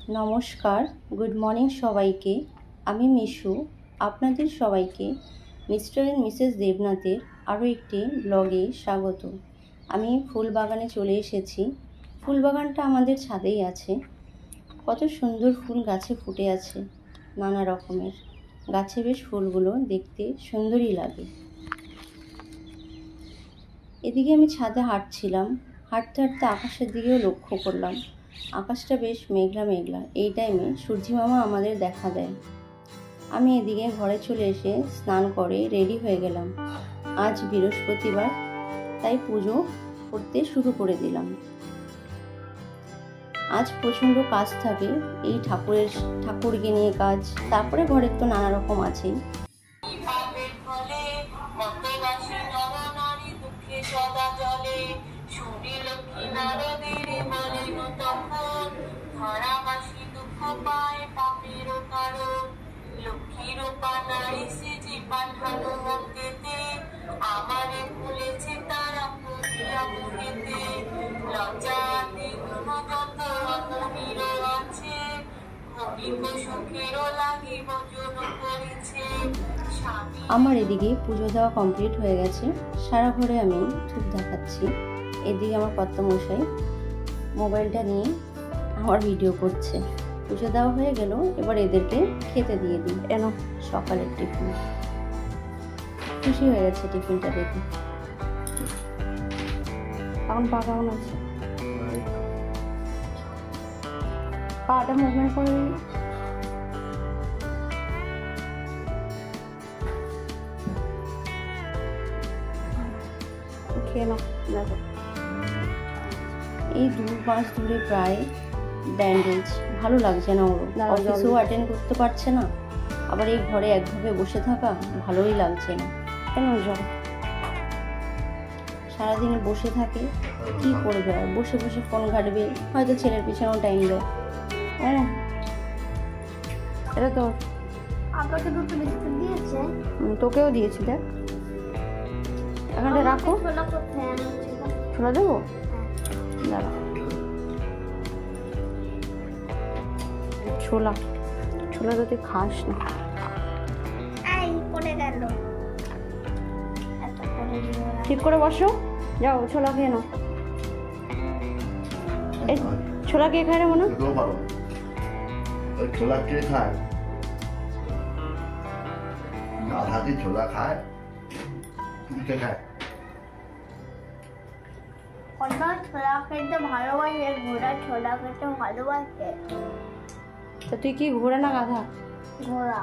নমস্কার, good morning সবাইকে। আমি মিশু, আপনাদের সবাইকে মিস্টার অ্যান্ড মিসেস দেবনাথের আরও একটি ব্লগে স্বাগত। আমি ফুল বাগানে চলে এসেছি। ফুল বাগানটা আমাদের ছাদেই আছে। কত সুন্দর ফুল গাছে ফুটে আছে, নানা রকমের। গাছে বেশ ফুলগুলো দেখতে সুন্দরই লাগে। এদিকে আমি ছাদে হাঁটছিলাম, হাঁটতে হাঁটতে আকাশের দিকেও লক্ষ্য করলাম। আকাশটা বেশ মেঘলা মেঘলা। এই টাইমে সূর্যি মামা আমাদের দেখা দেয়। আমি এদিকে ঘরে চলে এসে স্নান করে রেডি হয়ে গেলাম। আজ বৃহস্পতিবার, তাই পুজো করতে শুরু করে দিলাম। আজ প্রচণ্ড কাজ থাকে, এই ঠাকুরকে নিয়ে কাজ, তারপরে ঘরের তো নানা রকম আছেই। আমার এদিকে পুজো দেওয়া কমপ্লিট হয়ে গেছে। সারা ঘরে আমি ধূপ দেখাচ্ছি। এদিকে আমার কর্তামশাই মোবাইলটা নিয়ে আমার ভিডিও করছে। পুজো দেওয়া হয়ে গেল, এবার এদেরকে খেতে দিয়ে দিই। এনো সকালের টিফিন। খুশি হয়ে গেছে টিফিনটা দেখে। এখন পা কেমন আছে? পাটা মুভমেন্ট করে খেয়ে নাও। এই 2 মাস ধরে প্রায় ব্যান্ডেজ, ভালো লাগছে না ওর। অফিসেও অ্যাটেন্ড করতে পারছে না, আবার এই ঘরে একভাবে বসে থাকা ভালোই লাগছে না। কেন জল সারাদিন বসে থাকে, কি করবে আর? বসে বসে ফোন ঘাটবে, হয়তো ছেলের পিছনেও টাইম দেয়। হ্যাঁ, এটা তো আপনাকে দুটো বিস্কুট দিয়েছে, তোকেও দিয়েছি। দেখ, এখানটা রাখো। ছোলা দেবো, দাঁড়া। ছোলা তো তুই খাস না। ঠিক করে বসো, যাও ছোলা খেয়ে নাও। এই ছোলা কে খায় রে মনে? ছোলা কে খায়? গাধা কি ছোলা খায়? কে খায়? ছোলা খেতে ভালোবাসে, ঘোড়া ছোলা খেতে ভালোবাসে। তা তুই কি ঘোড়া না গাধা? ঘোড়া।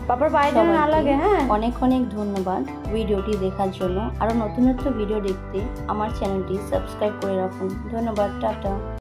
বাবার পায়ে যেন না লাগে। হ্যাঁ, অনেক অনেক ধন্যবাদ ভিডিওটি দেখার জন্য। আরো নতুন নতুন ভিডিও দেখতে আমার চ্যানেলটি সাবস্ক্রাইব করে রাখুন। ধন্যবাদ, টাটা।